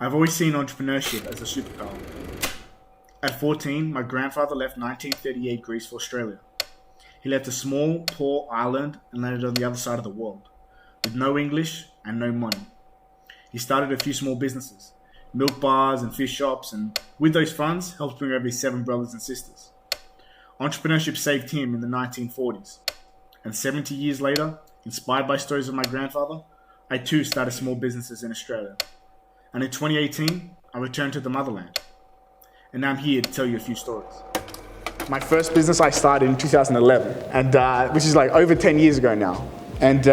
I've always seen entrepreneurship as a superpower. At 14, my grandfather left 1938 Greece for Australia. He left a small, poor island and landed on the other side of the world, with no English and no money. He started a few small businesses, milk bars and fish shops, and with those funds, helped bring over his 7 brothers and sisters. Entrepreneurship saved him in the 1940s. And 70 years later, inspired by stories of my grandfather, I too started small businesses in Australia. And in 2018, I returned to the motherland. And now I'm here to tell you a few stories. My first business I started in 2011, and which is like over 10 years ago now. And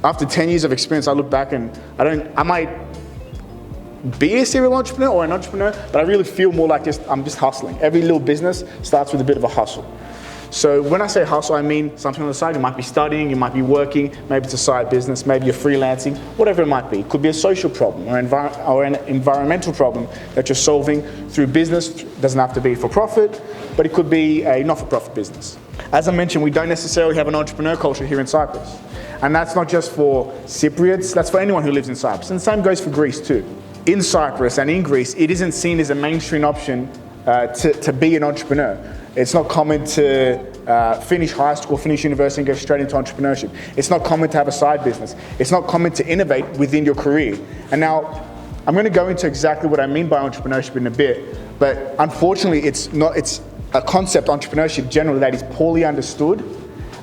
after 10 years of experience, I look back and I might be a serial entrepreneur or an entrepreneur, but I really feel more like I'm just hustling. Every little business starts with a bit of a hustle. So when I say hustle, I mean something on the side. You might be studying, you might be working, maybe it's a side business, maybe you're freelancing, whatever it might be. It could be a social problem or an environmental problem that you're solving through business. It doesn't have to be for profit, but it could be a not-for-profit business. As I mentioned, we don't necessarily have an entrepreneur culture here in Cyprus. And that's not just for Cypriots, that's for anyone who lives in Cyprus. And the same goes for Greece too. In Cyprus and in Greece, it isn't seen as a mainstream option to be an entrepreneur. It's not common to finish high school, finish university and go straight into entrepreneurship. It's not common to have a side business. It's not common to innovate within your career. And now, I'm going to go into exactly what I mean by entrepreneurship in a bit, but unfortunately it's a concept, entrepreneurship generally, that is poorly understood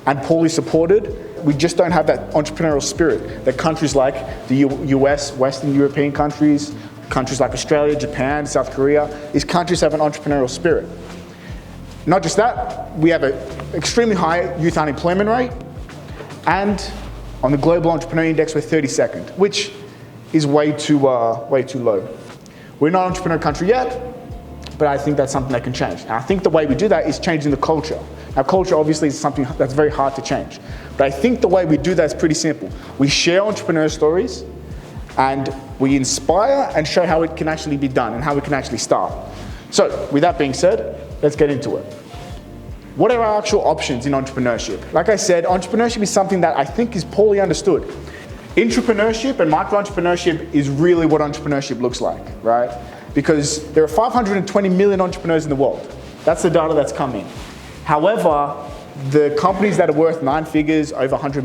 and poorly supported. We just don't have that entrepreneurial spirit that countries like the US, Western European countries like Australia, Japan, South Korea, these countries have an entrepreneurial spirit. Not just that, we have an extremely high youth unemployment rate, and on the Global Entrepreneur Index, we're 32nd, which is way too low. We're not an entrepreneur country yet, but I think that's something that can change. And I think the way we do that is changing the culture. Now, culture obviously is something that's very hard to change, but I think the way we do that is pretty simple. We share entrepreneur stories, and we inspire and show how it can actually be done and how we can actually start. So, with that being said, let's get into it. What are our actual options in entrepreneurship? Like I said, entrepreneurship is something that I think is poorly understood. Entrepreneurship and micro-entrepreneurship is really what entrepreneurship looks like, right? Because there are 520 million entrepreneurs in the world. That's the data that's come in. However, the companies that are worth 9 figures, over 100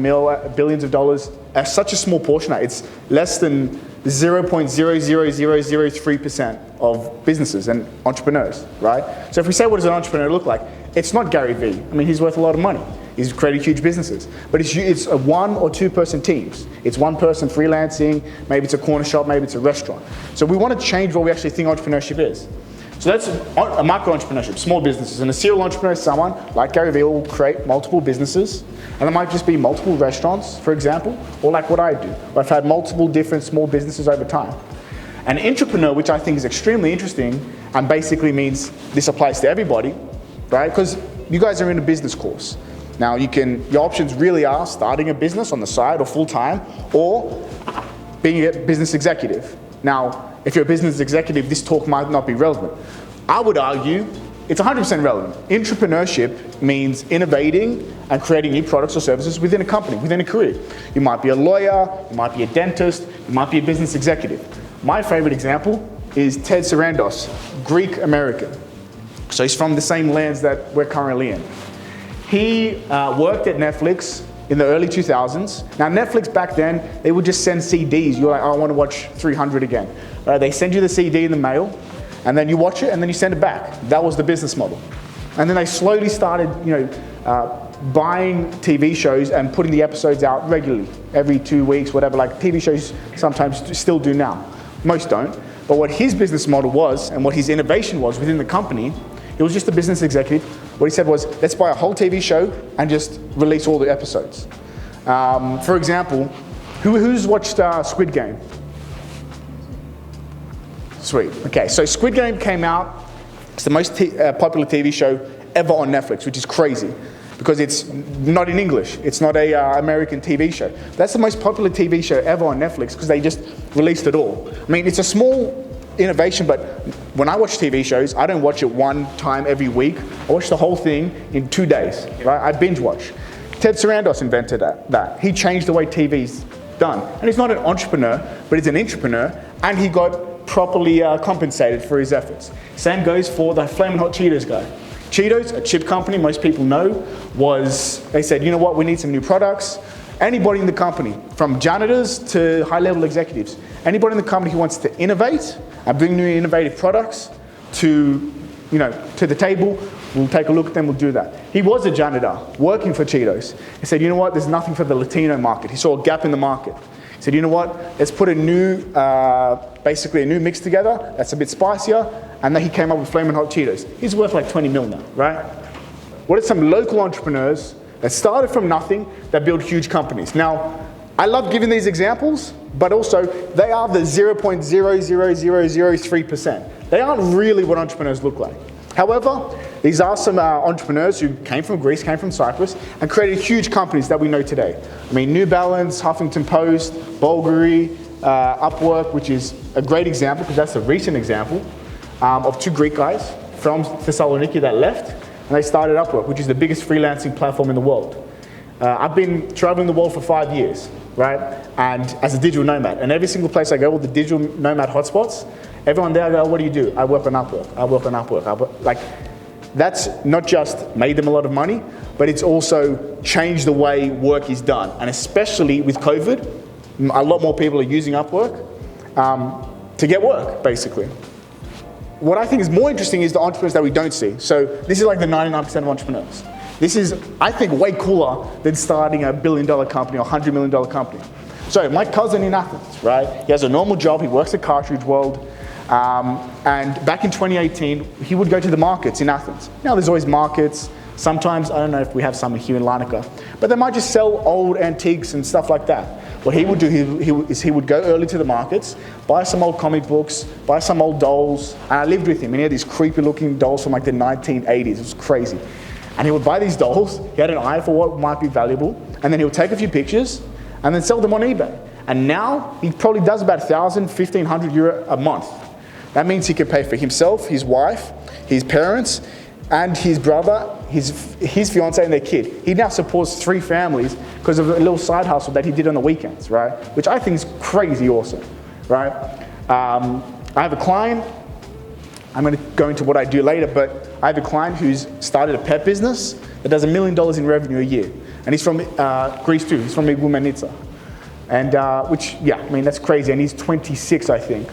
billions of dollars, are such a small portion. It's less than 0.00003% of businesses and entrepreneurs, right? So if we say, what does an entrepreneur look like? It's not Gary Vee. I mean, he's worth a lot of money. He's created huge businesses. But it's a 1 or 2 person teams. It's one person freelancing, maybe it's a corner shop, maybe it's a restaurant. So we want to change what we actually think entrepreneurship is. So that's a micro-entrepreneurship, small businesses. And a serial entrepreneur is someone, like Gary Vee, will create multiple businesses. And it might just be multiple restaurants, for example, or like what I do. I've had multiple different small businesses over time. An entrepreneur, which I think is extremely interesting, and basically means this applies to everybody, right? Because you guys are in a business course. Now, your options really are starting a business on the side or full-time, or being a business executive. Now, if you're a business executive, this talk might not be relevant. I would argue it's 100% relevant. Entrepreneurship means innovating and creating new products or services within a company, within a career. You might be a lawyer, you might be a dentist, you might be a business executive. My favorite example is Ted Sarandos, Greek-American. So he's from the same lands that we're currently in. He worked at Netflix in the early 2000s. Now, Netflix back then, they would just send CDs. You're like, oh, I want to watch 300 again. They send you the CD in the mail, and then you watch it, and then you send it back. That was the business model. And then they slowly started, buying TV shows and putting the episodes out regularly, every 2 weeks, whatever, like TV shows sometimes still do now. Most don't. But what his business model was, and what his innovation was within the company, he was just a business executive. What he said was, let's buy a whole TV show and just release all the episodes. For example, who's watched Squid Game? Sweet. Okay, so Squid Game came out. It's the most popular TV show ever on Netflix, which is crazy because it's not in English. It's not a American TV show. That's the most popular TV show ever on Netflix because they just released it all. I mean, it's a small innovation, but when I watch TV shows, I don't watch it one time every week. I watch the whole thing in 2 days, right? I binge watch. Ted Sarandos invented that. He changed the way TV's done. And he's not an entrepreneur, but he's an entrepreneur, and he got properly compensated for his efforts. Same goes for the Flamin' Hot Cheetos guy. Cheetos, a chip company most people know, they said, you know what, we need some new products. Anybody in the company, from janitors to high-level executives, anybody in the company who wants to innovate and bring new innovative products to the table, we'll take a look at them, we'll do that. He was a janitor working for Cheetos. He said, you know what, there's nothing for the Latino market. He saw a gap in the market. He said, you know what, let's put basically a new mix together that's a bit spicier, and then he came up with Flamin' Hot Cheetos. He's worth like 20 mil now, right? What are some local entrepreneurs that started from nothing that build huge companies? Now, I love giving these examples, but also they are the 0.00003%. They aren't really what entrepreneurs look like. However, these are some entrepreneurs who came from Greece, came from Cyprus, and created huge companies that we know today. I mean, New Balance, Huffington Post, Bulgari, Upwork, which is a great example because that's a recent example of two Greek guys from Thessaloniki that left, and they started Upwork, which is the biggest freelancing platform in the world. I've been traveling the world for 5 years, right? And as a digital nomad, and every single place I go, all the digital nomad hotspots, everyone there, I go, what do you do? I work on Upwork, I work on Upwork. Like, that's not just made them a lot of money, but it's also changed the way work is done. And especially with COVID, a lot more people are using Upwork to get work, basically. What I think is more interesting is the entrepreneurs that we don't see. So this is like the 99% of entrepreneurs. This is, I think, way cooler than starting a $1 billion company or $100 million company. So my cousin in Athens, right? He has a normal job, he works at Cartridge World, and back in 2018, he would go to the markets in Athens. Now there's always markets. Sometimes, I don't know if we have some here in Larnaca, but they might just sell old antiques and stuff like that. What he would do is he would go early to the markets, buy some old comic books, buy some old dolls, and I lived with him, and he had these creepy looking dolls from like the 1980s, it was crazy. And he would buy these dolls, he had an eye for what might be valuable, and then he would take a few pictures, and then sell them on eBay. And now, he probably does about 1,000, 1,500 euro a month. That means he can pay for himself, his wife, his parents, and his brother, his fiance and their kid. He now supports 3 families because of a little side hustle that he did on the weekends, right? Which I think is crazy awesome, right? I have a client, I'm gonna go into what I do later, but I have a client who's started a pet business that does $1 million in revenue a year. And he's from Greece too, he's from Igoumenitsa. And which, yeah, I mean, that's crazy, and he's 26, I think.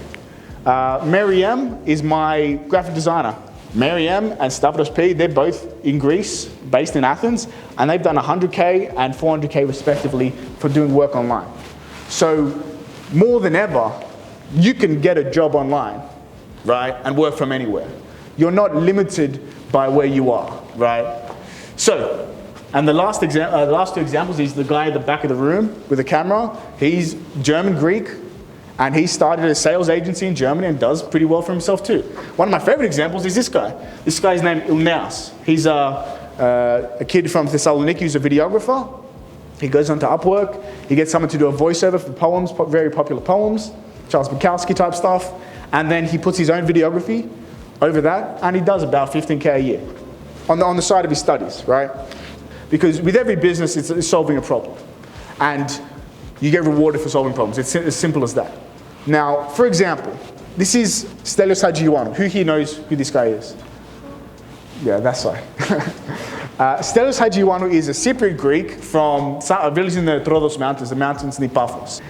Mary-M is my graphic designer. Mary-M and Stavros P, they're both in Greece, based in Athens, and they've done 100K and 400K respectively for doing work online. So more than ever, you can get a job online, right, and work from anywhere. You're not limited by where you are, right? So, and the last 2 examples is the guy at the back of the room with the camera. He's German-Greek, and he started a sales agency in Germany and does pretty well for himself too. One of my favorite examples is this guy. This guy's named Ilneas. He's a kid from Thessaloniki who's a videographer. He goes on to Upwork. He gets someone to do a voiceover for poems, very popular poems, Charles Bukowski type stuff. And then he puts his own videography over that, and he does about 15K a year on the side of his studies, right? Because with every business, it's solving a problem. And you get rewarded for solving problems. It's as simple as that. Now, for example, this is Stelios Hadjiioannou. Who here knows who this guy is? Yeah, that's right. Stelios Hadjiioannou is a Cypriot Greek from a village in the Troodos Mountains, the mountains near Paphos.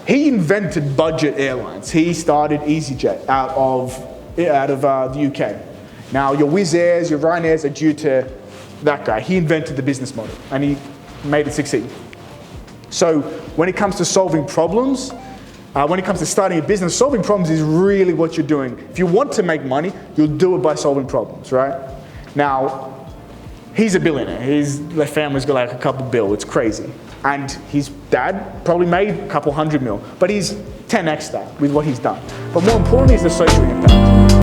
He invented budget airlines. He started EasyJet out of the UK. Now, your Wizz Airs, your Ryanairs are due to that guy. He invented the business model, and he made it succeed. So when it comes to solving problems, when it comes to starting a business, solving problems is really what you're doing. If you want to make money, you'll do it by solving problems, right? Now, he's a billionaire. Their family's got like a couple bill. It's crazy. And his dad probably made a couple $100 million, but he's 10x that with what he's done. But more importantly is the social impact.